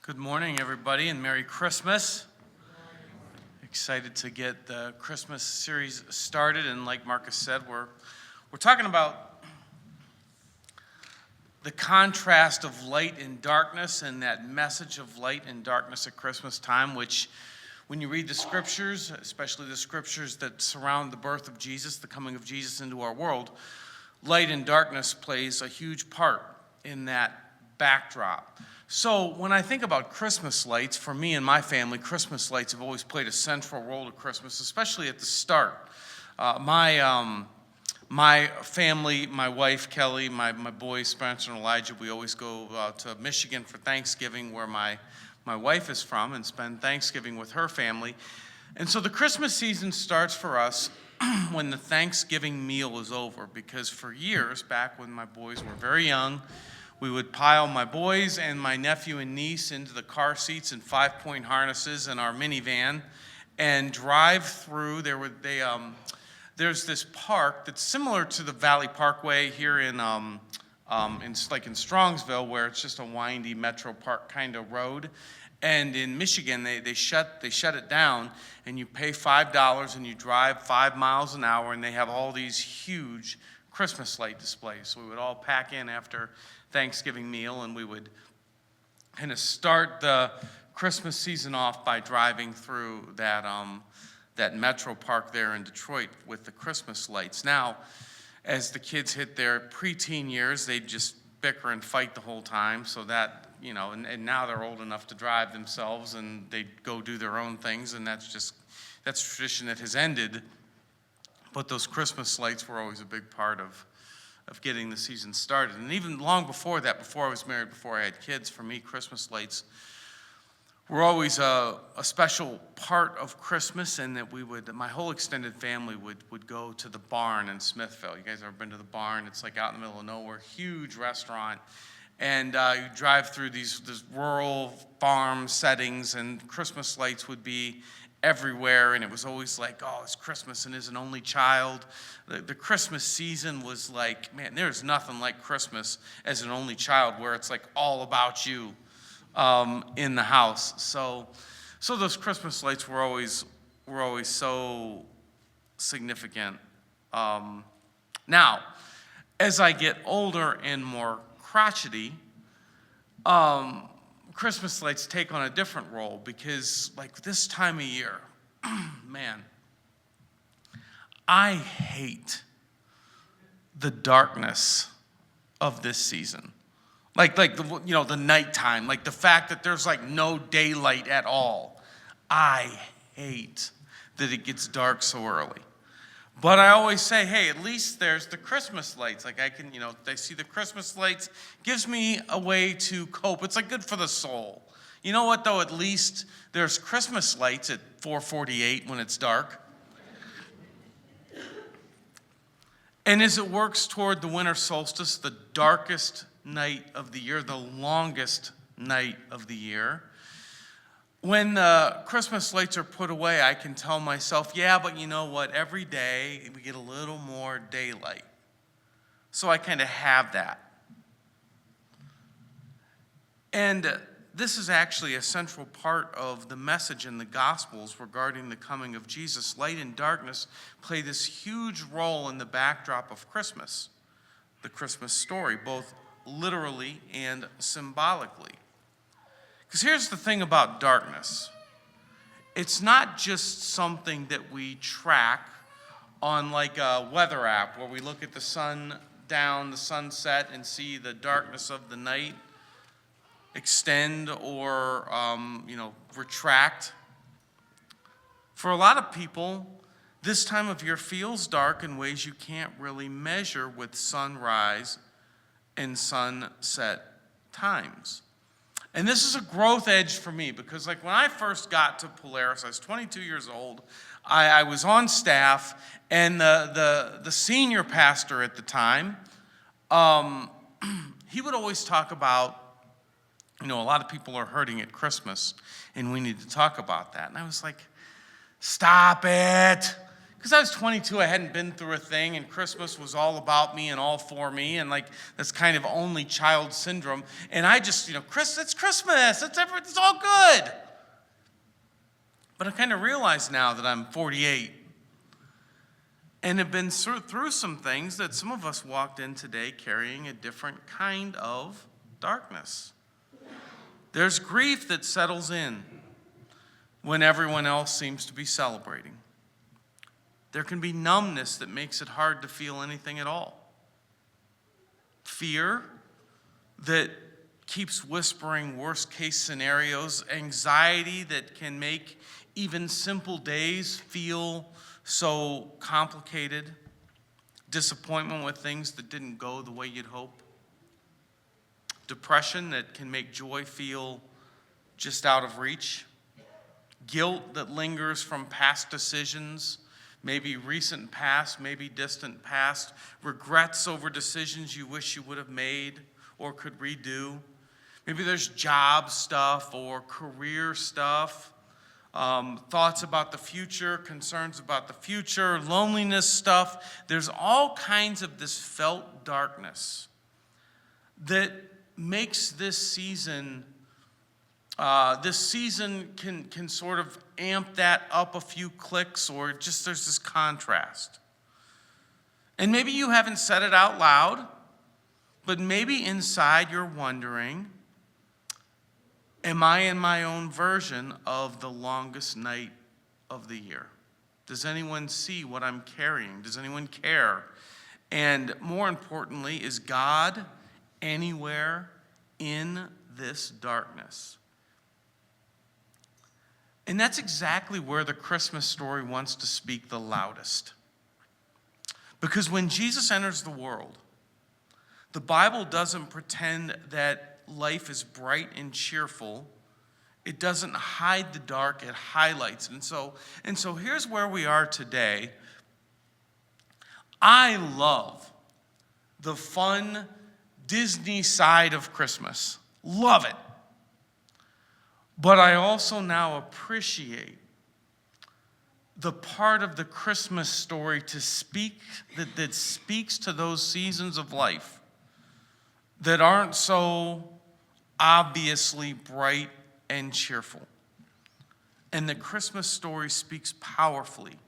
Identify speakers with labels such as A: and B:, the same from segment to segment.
A: Good morning, everybody, and Merry Christmas. Excited to get the Christmas series started, and like Marcus said, we're talking about the contrast of light and darkness and that message of light and darkness at Christmas time, which when you read the scriptures, especially the scriptures that surround the birth of Jesus, the coming of Jesus into our world, light and darkness plays a huge part in that backdrop. So when I think about Christmas lights, for me and my family, Christmas lights have always played a central role to Christmas, especially at the start. My family, my wife, Kelly, my boys, Spencer and Elijah, we always go to Michigan for Thanksgiving, where my wife is from, and spend Thanksgiving with her family. And so the Christmas season starts for us when the Thanksgiving meal is over, because for years, back when my boys were very young, we would pile my boys and my nephew and niece into the car seats and 5-point harnesses in our minivan and drive through. There's this park that's similar to the Valley Parkway here in Strongsville, where it's just a windy Metro Park kind of road. And in Michigan, they shut it down, and you pay $5 and you drive 5 miles an hour, and they have all these huge Christmas light displays. So we would all pack in after Thanksgiving meal, and we would kind of start the Christmas season off by driving through that Metro Park there in Detroit with the Christmas lights. Now, as the kids hit their preteen years, they just bicker and fight the whole time, so that, and now they're old enough to drive themselves, and they go do their own things, and that's tradition that has ended. But those Christmas lights were always a big part of getting the season started. And even long before that, before I was married, before I had kids, for me, Christmas lights were always a special part of Christmas, and that my whole extended family would go to the barn in Smithville. You guys ever been to the barn? It's like out in the middle of nowhere, huge restaurant. And you drive through these rural farm settings, and Christmas lights would be everywhere, and it was always like, oh, it's Christmas and is an only child. The Christmas season was like, man, there's nothing like Christmas as an only child, where it's like all about you in the house. So those Christmas lights were always so significant. Now, as I get older and more crotchety, Christmas lights take on a different role, because like this time of year, man, I hate the darkness of this season. Like the nighttime, like the fact that there's like no daylight at all. I hate that it gets dark so early. But I always say, hey, at least there's the Christmas lights. Like I see the Christmas lights, gives me a way to cope. It's like good for the soul. You know what, though? At least there's Christmas lights at 4:48 when it's dark. And as it works toward the winter solstice, the darkest night of the year, the longest night of the year, when the Christmas lights are put away, I can tell myself, yeah, but you know what? Every day we get a little more daylight. So I kind of have that. And this is actually a central part of the message in the Gospels regarding the coming of Jesus. Light and darkness play this huge role in the backdrop of Christmas, the Christmas story, both literally and symbolically. Because here's the thing about darkness. It's not just something that we track on like a weather app where we look at the sun down, the sunset, and see the darkness of the night extend or retract. For a lot of people, this time of year feels dark in ways you can't really measure with sunrise and sunset times. And this is a growth edge for me, because like when I first got to Polaris, I was 22 years old. I was on staff, and the senior pastor at the time, he would always talk about, a lot of people are hurting at Christmas, and we need to talk about that. And I was like, stop it. Because I was 22, I hadn't been through a thing, and Christmas was all about me and all for me, and like that's kind of only child syndrome. And I just, it's Christmas, it's all good. But I kind of realize now that I'm 48 and have been through some things that some of us walked in today carrying a different kind of darkness. There's grief that settles in when everyone else seems to be celebrating. There can be numbness that makes it hard to feel anything at all. Fear that keeps whispering worst case scenarios, anxiety that can make even simple days feel so complicated, disappointment with things that didn't go the way you'd hope, depression that can make joy feel just out of reach, guilt that lingers from past decisions, maybe recent past, maybe distant past, regrets over decisions you wish you would have made or could redo. Maybe there's job stuff or career stuff, thoughts about the future, concerns about the future, loneliness stuff. There's all kinds of this felt darkness that makes this season can sort of amp that up a few clicks, or just there's this contrast. And maybe you haven't said it out loud, but maybe inside you're wondering, am I in my own version of the longest night of the year? Does anyone see what I'm carrying? Does anyone care? And more importantly, is God anywhere in this darkness? And that's exactly where the Christmas story wants to speak the loudest. Because when Jesus enters the world, the Bible doesn't pretend that life is bright and cheerful. It doesn't hide the dark, it highlights it. And so here's where we are today. I love the fun Disney side of Christmas. Love it. But I also now appreciate the part of the Christmas story that speaks to those seasons of life that aren't so obviously bright and cheerful. And the Christmas story speaks powerfully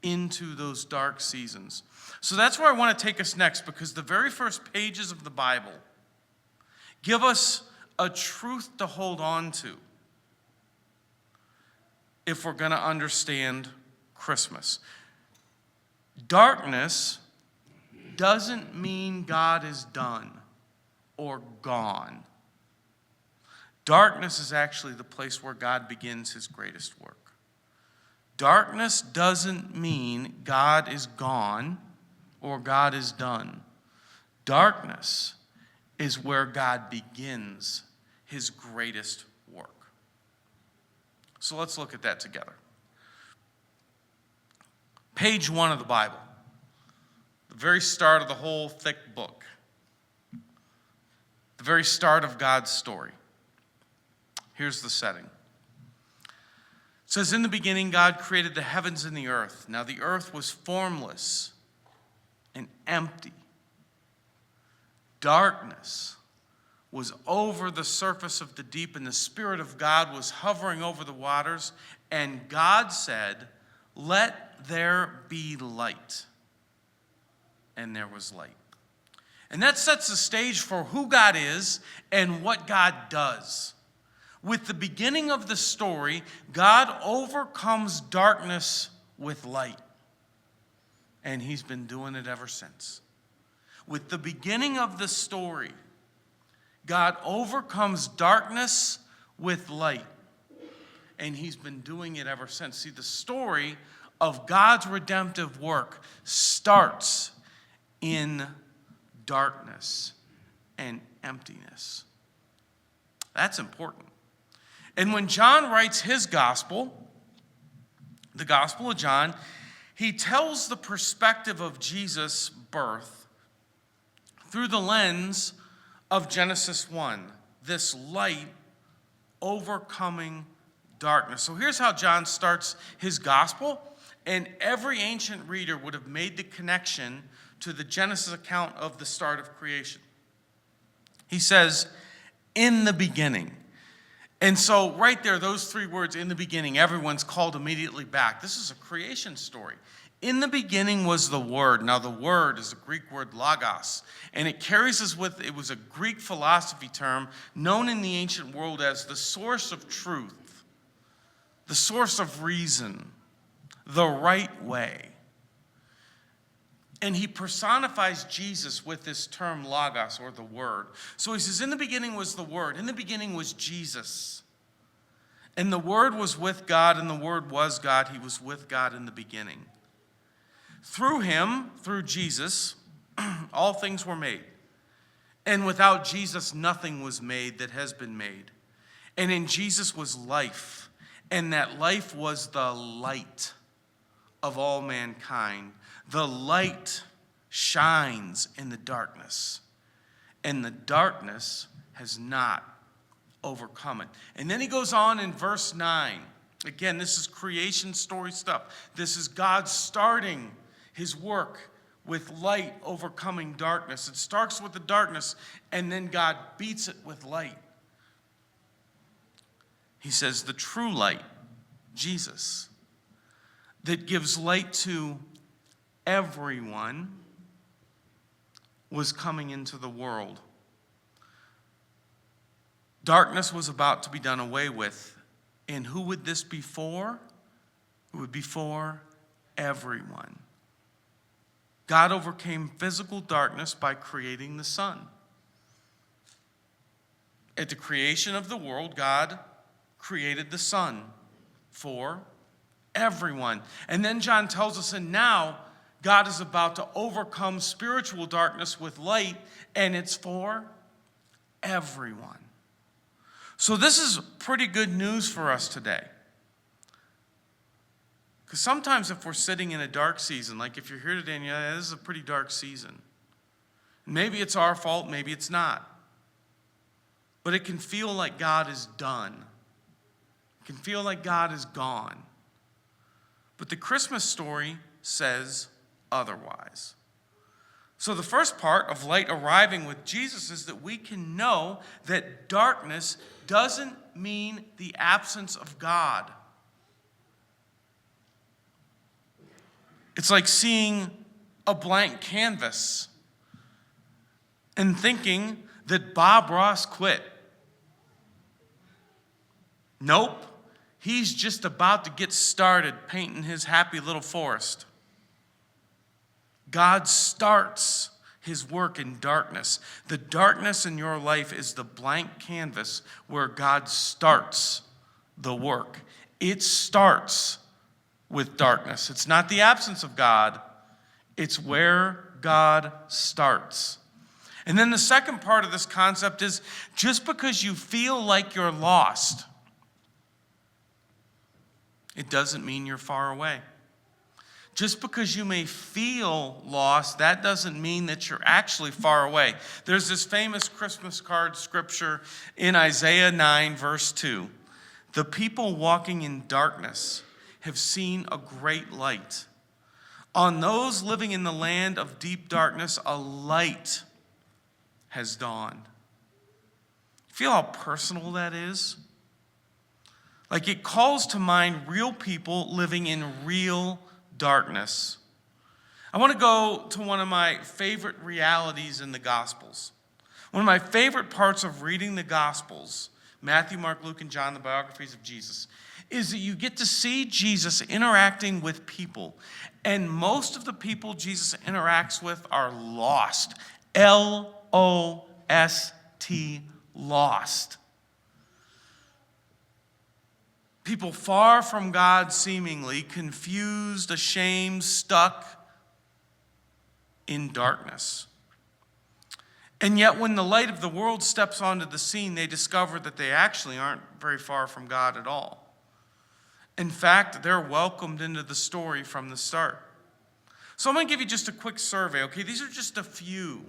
A: into those dark seasons. So that's where I want to take us next, because the very first pages of the Bible give us a truth to hold on to if we're going to understand Christmas. Darkness doesn't mean God is done or gone. Darkness is actually the place where God begins his greatest work. Darkness doesn't mean God is gone or God is done. Darkness is where God begins his greatest work. So let's look at that together. Page 1 of the Bible, the very start of the whole thick book, the very start of God's story. Here's the setting. It says, in the beginning, God created the heavens and the earth. Now the earth was formless and empty. Darkness was over the surface of the deep, and the Spirit of God was hovering over the waters. And God said, let there be light. And there was light. And that sets the stage for who God is and what God does. With the beginning of the story, God overcomes darkness with light. And he's been doing it ever since. With the beginning of the story, God overcomes darkness with light. And he's been doing it ever since. See, the story of God's redemptive work starts in darkness and emptiness. That's important. And when John writes his gospel, the Gospel of John, he tells the perspective of Jesus' birth through the lens of Genesis 1, this light overcoming darkness. So here's how John starts his gospel. And every ancient reader would have made the connection to the Genesis account of the start of creation. He says, in the beginning. And so right there, those three words, in the beginning, everyone's called immediately back. This is a creation story. In the beginning was the Word. Now the Word is a Greek word logos, and it carries us with, it was a Greek philosophy term known in the ancient world as the source of truth, the source of reason, the right way. And he personifies Jesus with this term logos, or the Word. So he says, in the beginning was the Word. In the beginning was Jesus. And the Word was with God, and the Word was God. He was with God in the beginning. Through him, through Jesus, all things were made. And without Jesus, nothing was made that has been made. And in Jesus was life. And that life was the light of all mankind. The light shines in the darkness. And the darkness has not overcome it. And then he goes on in verse 9. Again, this is creation story stuff. This is God starting his work with light overcoming darkness. It starts with the darkness, and then God beats it with light. He says the true light, Jesus, that gives light to everyone, was coming into the world. Darkness was about to be done away with. And who would this be for? It would be for everyone. God overcame physical darkness by creating the sun. At the creation of the world, God created the sun for everyone. And then John tells us, and now God is about to overcome spiritual darkness with light, and it's for everyone. So this is pretty good news for us today. Because sometimes if we're sitting in a dark season, like if you're here today and this is a pretty dark season. Maybe it's our fault, maybe it's not. But it can feel like God is done. It can feel like God is gone. But the Christmas story says otherwise. So the first part of light arriving with Jesus is that we can know that darkness doesn't mean the absence of God. It's like seeing a blank canvas and thinking that Bob Ross quit. Nope, he's just about to get started painting his happy little forest. God starts his work in darkness. The darkness in your life is the blank canvas where God starts the work. It starts with darkness. It's not the absence of God. It's where God starts. And then the second part of this concept is just because you feel like you're lost, it doesn't mean you're far away. Just because you may feel lost, that doesn't mean that you're actually far away. There's this famous Christmas card scripture in Isaiah 9, verse 2. The people walking in darkness have seen a great light. On those living in the land of deep darkness, a light has dawned. Feel how personal that is? Like it calls to mind real people living in real darkness. I want to go to one of my favorite realities in the Gospels. One of my favorite parts of reading the Gospels, Matthew, Mark, Luke, and John, the biographies of Jesus, is that you get to see Jesus interacting with people. And most of the people Jesus interacts with are lost. L-O-S-T, lost. People far from God, seemingly confused, ashamed, stuck in darkness. And yet when the light of the world steps onto the scene, they discover that they actually aren't very far from God at all. In fact, they're welcomed into the story from the start. So I'm going to give you just a quick survey, okay? These are just a few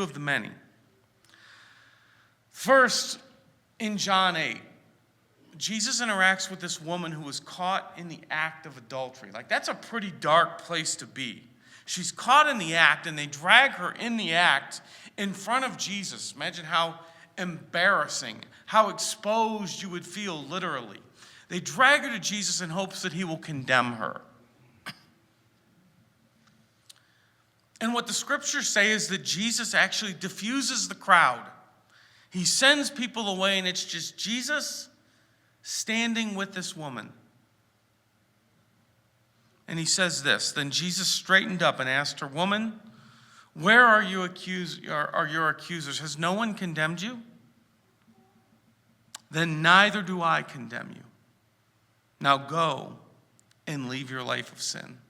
A: of the many. First, in John 8, Jesus interacts with this woman who was caught in the act of adultery. Like, that's a pretty dark place to be. She's caught in the act, and they drag her in the act in front of Jesus. Imagine how embarrassing, how exposed you would feel literally. They drag her to Jesus in hopes that he will condemn her. And what the scriptures say is that Jesus actually diffuses the crowd. He sends people away, and it's just Jesus standing with this woman. And he says this, "Then Jesus straightened up and asked her, 'Woman, where are your accusers? Has no one condemned you?' 'Then neither do I condemn you. Now go and leave your life of sin.'"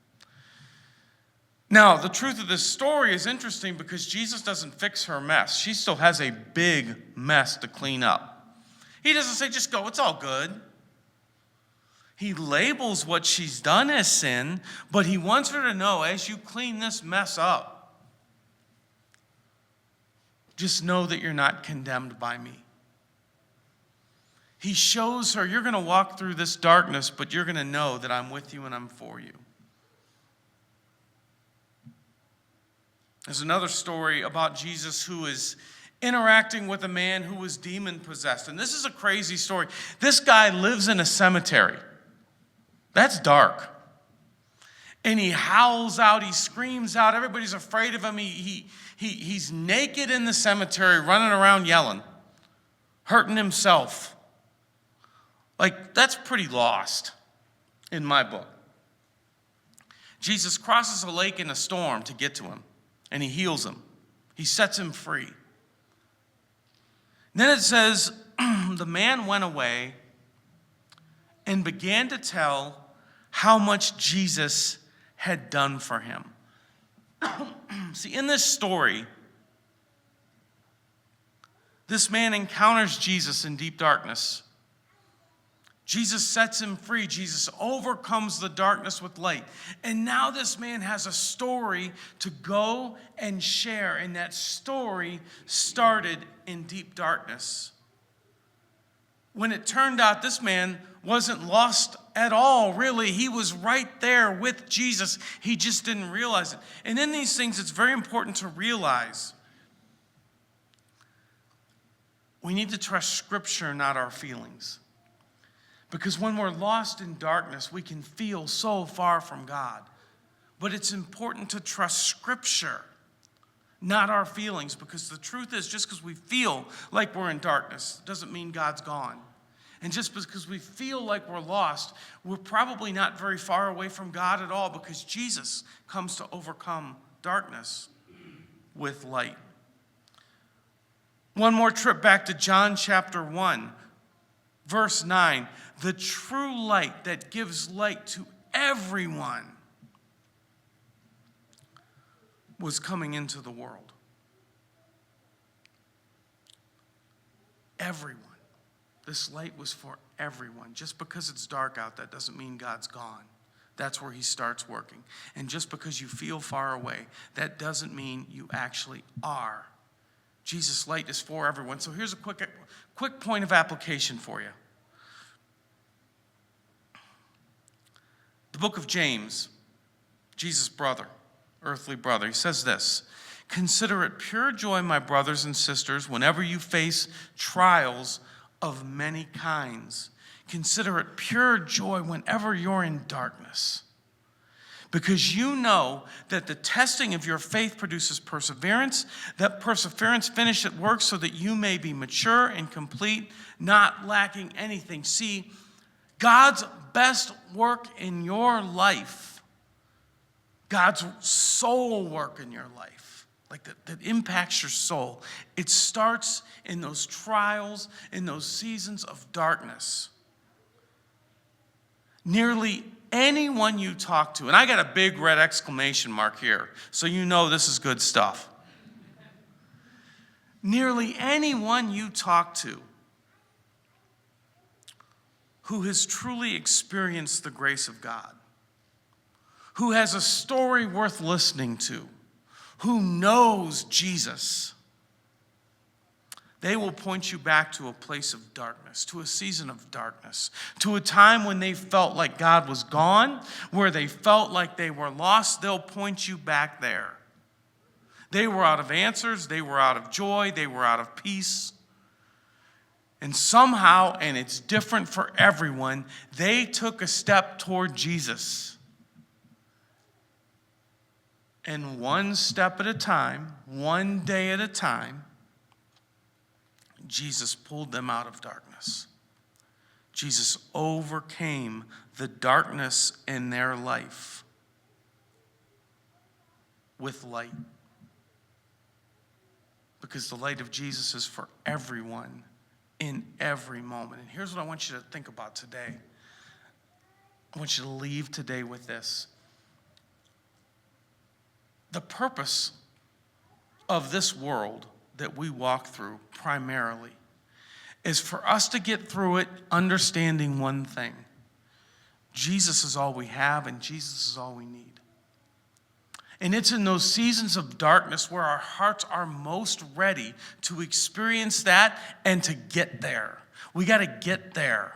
A: Now, the truth of this story is interesting because Jesus doesn't fix her mess. She still has a big mess to clean up. He doesn't say, "Just go, it's all good." He labels what she's done as sin, but he wants her to know, as you clean this mess up, just know that you're not condemned by me. He shows her, you're going to walk through this darkness, but you're going to know that I'm with you and I'm for you. There's another story about Jesus who is interacting with a man who was demon-possessed. And this is a crazy story. This guy lives in a cemetery. That's dark. And he howls out, he screams out, everybody's afraid of him. He's naked in the cemetery, running around yelling, hurting himself. Like, that's pretty lost in my book. Jesus crosses a lake in a storm to get to him, and he heals him. He sets him free. Then it says, the man went away and began to tell how much Jesus had done for him. See, in this story, this man encounters Jesus in deep darkness. Jesus sets him free. Jesus overcomes the darkness with light. And now this man has a story to go and share. And that story started in deep darkness. When it turned out this man wasn't lost at all, really. He was right there with Jesus. He just didn't realize it. And in these things, it's very important to realize we need to trust Scripture, not our feelings. Because when we're lost in darkness, we can feel so far from God. But it's important to trust Scripture, not our feelings. Because the truth is, just because we feel like we're in darkness doesn't mean God's gone. And just because we feel like we're lost, we're probably not very far away from God at all, because Jesus comes to overcome darkness with light. One more trip back to John chapter 1, verse 9. The true light that gives light to everyone was coming into the world. Everyone. This light was for everyone. Just because it's dark out, that doesn't mean God's gone. That's where he starts working. And just because you feel far away, that doesn't mean you actually are. Jesus' light is for everyone. So here's a quick point of application for you. The book of James, Jesus' brother, earthly brother, he says this: "Consider it pure joy, my brothers and sisters, whenever you face trials of many kinds. Consider it pure joy whenever you're in darkness, because you know that the testing of your faith produces perseverance. That perseverance finish its work so that you may be mature and complete, not lacking anything." See, God's best work in your life, God's soul work in your life, like that impacts your soul, it starts in those trials, in those seasons of darkness. Nearly anyone you talk to, and I got a big red exclamation mark here, so you know this is good stuff. Nearly anyone you talk to who has truly experienced the grace of God, who has a story worth listening to, who knows Jesus, They will point you back to a place of darkness, to a season of darkness, to a time when they felt like God was gone, where they felt like they were lost. They'll point you back there. They were out of answers. They were out of joy. They were out of peace. And somehow, and it's different for everyone, they took a step toward Jesus. And one step at a time, one day at a time, Jesus pulled them out of darkness. Jesus overcame the darkness in their life with light. Because the light of Jesus is for everyone in every moment. And here's what I want you to think about today. I want you to leave today with this. The purpose of this world that we walk through primarily is for us to get through it understanding one thing. Jesus is all we have, and Jesus is all we need. And it's in those seasons of darkness where our hearts are most ready to experience that and to get there. We got to get there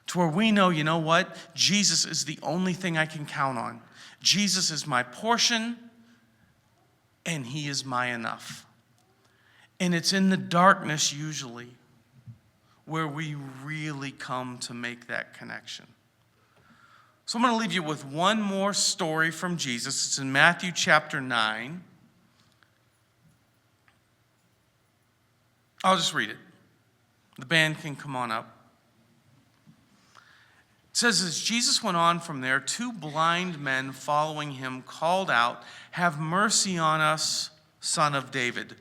A: to where we know, you know what? Jesus is the only thing I can count on. Jesus is my portion, and he is my enough. And it's in the darkness usually where we really come to make that connection. So I'm going to leave you with one more story from Jesus. It's in Matthew chapter 9. I'll just read it. The band can come on up. It says, as Jesus went on from there, 2 blind men following him called out, "Have mercy on us, Son of David."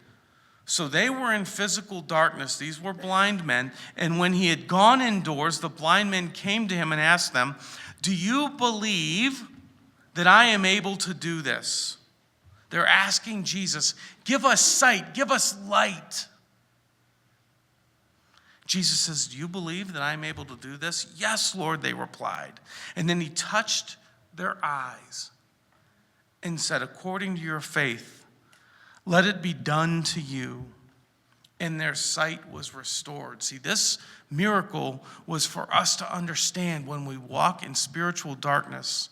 A: So they were in physical darkness. These were blind men. And when he had gone indoors, the blind men came to him and asked them, "Do you believe that I am able to do this?" They're asking Jesus, "Give us sight, give us light." Jesus says, "Do you believe that I am able to do this?" "Yes, Lord," they replied. And then he touched their eyes and said, "According to your faith, let it be done to you." And their sight was restored. See, this miracle was for us to understand when we walk in spiritual darkness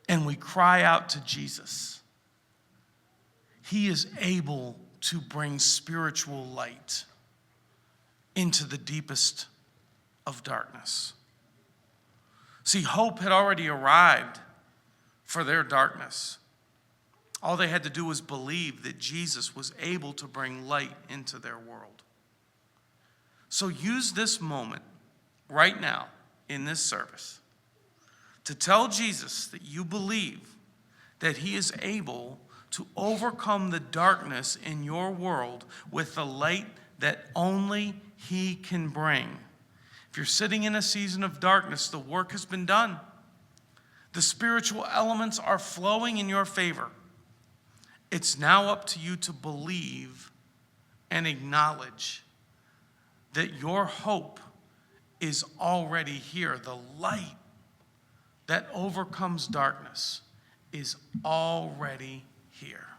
A: and we cry out to Jesus. He is able to bring spiritual light into the deepest of darkness. See, hope had already arrived for their darkness. All they had to do was believe that Jesus was able to bring light into their world. So use this moment right now in this service to tell Jesus that you believe that he is able to overcome the darkness in your world with the light that only he can bring. If you're sitting in a season of darkness, the work has been done. The spiritual elements are flowing in your favor. It's now up to you to believe and acknowledge that your hope is already here. The light that overcomes darkness is already here.